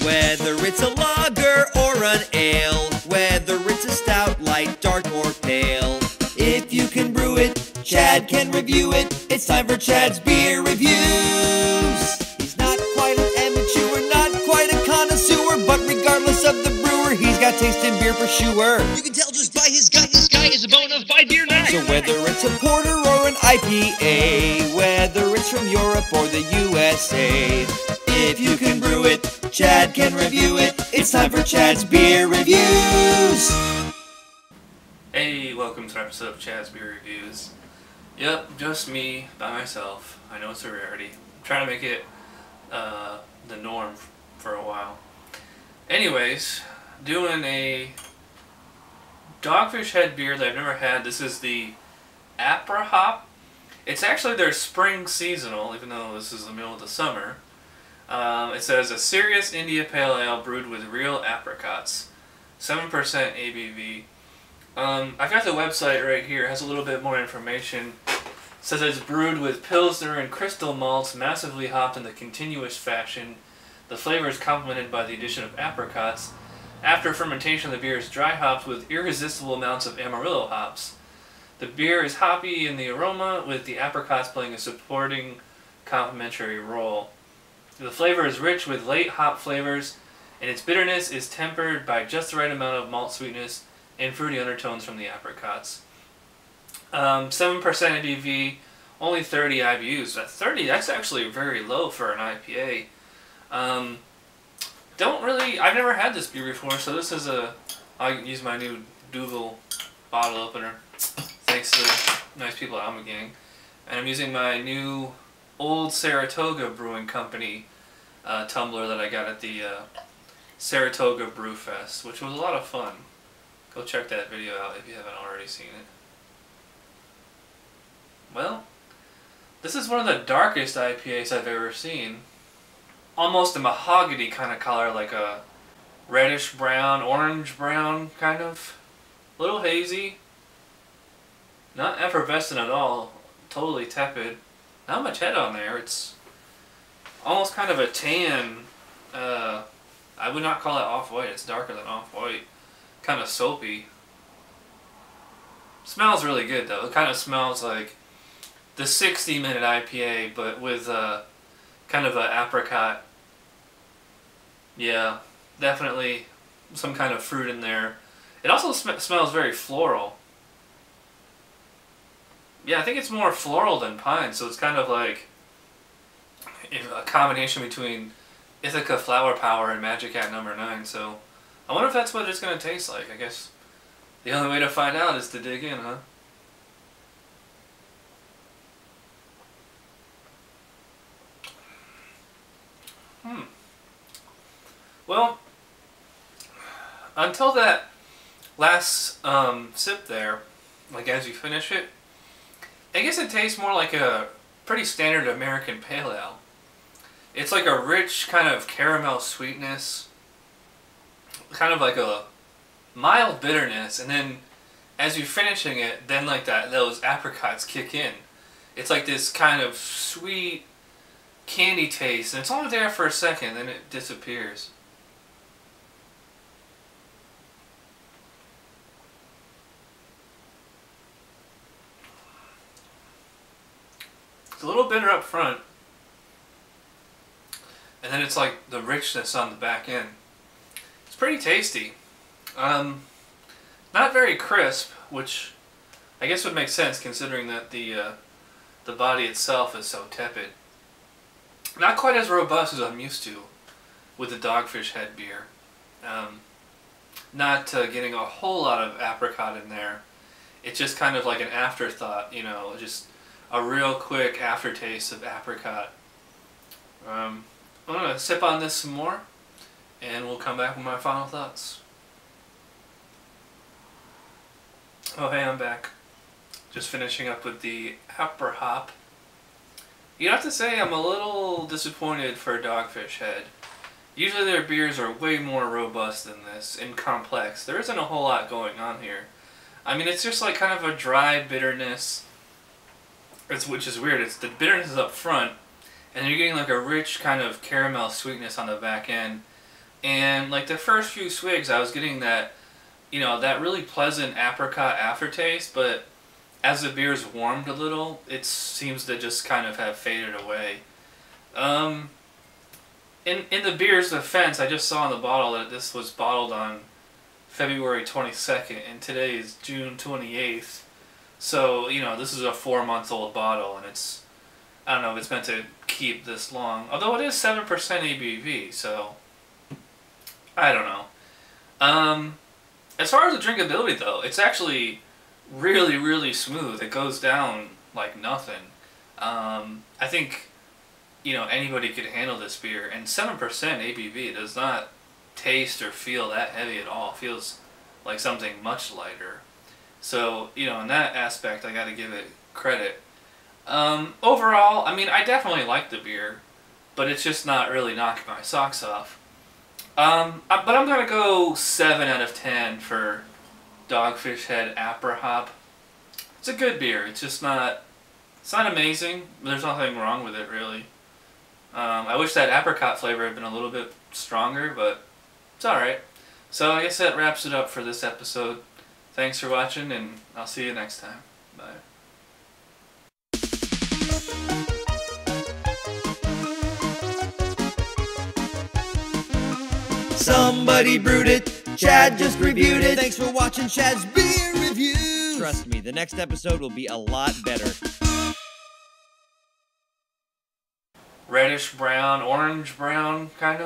Whether it's a lager or an ale, whether it's a stout, light, dark, or pale. If you can brew it, Chad can review it. It's time for Chad's Beer Reviews. He's not quite an amateur, not quite a connoisseur, but regardless of the brewer, he's got taste in beer for sure. You can tell just by his gut, this guy is a bona fide beer nut. So whether it's a porter or an IPA, whether it's from Europe or the USA, if you can brew it, Chad can review it. It's time for Chad's Beer Reviews. Hey, welcome to an episode of Chad's Beer Reviews. Yep, just me, by myself. I know it's a rarity. I'm trying to make it the norm for a while. Anyways, doing a Dogfish head beer that I've never had. This is the Aprihop. It's actually their spring seasonal, even though this is the middle of the summer. It says a serious India Pale Ale brewed with real apricots. 7% ABV. I've got the website right here. It has a little bit more information. It says it's brewed with Pilsner and crystal malts massively hopped in the continuous fashion. The flavor is complemented by the addition of apricots. After fermentation, the beer is dry hopped with irresistible amounts of Amarillo hops. The beer is hoppy in the aroma, with the apricots playing a supporting complementary role. The flavor is rich with late hop flavors, and its bitterness is tempered by just the right amount of malt sweetness and fruity undertones from the apricots. 7% ABV, only 30 IBUs. That's actually very low for an IPA. I've never had this beer before, so this is I'll use my new Dougal bottle opener, thanks to the nice people at Homebrewing. And I'm using my new old Saratoga Brewing Company tumbler that I got at the Saratoga Brew Fest, which was a lot of fun. Go check that video out if you haven't already seen it. Well, this is one of the darkest IPAs I've ever seen. Almost a mahogany kind of color, like a reddish brown, orange brown kind of. A little hazy. Not effervescent at all. Totally tepid. Not much head on there. It's almost kind of a tan. I would not call it off-white. It's darker than off-white. Kind of soapy. Smells really good though. It kind of smells like the 60-minute IPA, but with kind of an apricot. Yeah, definitely some kind of fruit in there. It also smells very floral. Yeah, I think it's more floral than pine, so it's kind of like a combination between Ithaca Flower Power and Magic Hat number 9, so I wonder if that's what it's going to taste like. I guess the only way to find out is to dig in, huh? Well, until that last sip there, like as you finish it, I guess it tastes more like a pretty standard American Pale Ale. It's like a rich kind of caramel sweetness, kind of like a mild bitterness, and then as you're finishing it, then like those apricots kick in. It's like this kind of sweet candy taste, and it's only there for a second, then it disappears. It's a little bitter up front, and then it's like the richness on the back end. It's pretty tasty. Not very crisp, which I guess would make sense considering that the body itself is so tepid. Not quite as robust as I'm used to with the Dogfish head beer. Not getting a whole lot of apricot in there. It's just kind of like an afterthought, you know, just a real quick aftertaste of apricot. I'm going to sip on this some more, and we'll come back with my final thoughts. Oh hey, I'm back. Just finishing up with the Aprihop. You have to say I'm a little disappointed for Dogfish head. Usually their beers are way more robust than this and complex. There isn't a whole lot going on here. I mean, it's just like kind of a dry bitterness, which is weird. It's the bitterness is up front, and you're getting like a rich kind of caramel sweetness on the back end. And like the first few swigs, I was getting that, you know, that really pleasant apricot aftertaste, but as the beer's warmed a little, it seems to just kind of have faded away. In the beer's defense, I just saw on the bottle that this was bottled on February 22nd, and today is June 28th. So, you know, this is a 4-month-old bottle, and it's, I don't know if it's meant to keep this long. Although it is 7% ABV, so I don't know. As far as the drinkability, though, it's actually really, really smooth. It goes down like nothing. I think, you know, anybody could handle this beer, and 7% ABV does not taste or feel that heavy at all. It feels like something much lighter. So, you know, in that aspect, I got to give it credit. Overall, I mean, I definitely like the beer, but it's just not really knocking my socks off. But I'm gonna go 7 out of 10 for Dogfish Head Aprihop. It's a good beer. It's just not. It's not amazing. There's nothing wrong with it, really. I wish that apricot flavor had been a little bit stronger, but it's alright. So I guess that wraps it up for this episode. Thanks for watching, and I'll see you next time. Bye. Somebody brewed it, Chad just reviewed it. Thanks for watching Chad's Beer Reviews. Trust me, the next episode will be a lot better. Reddish brown, orange brown, kind of.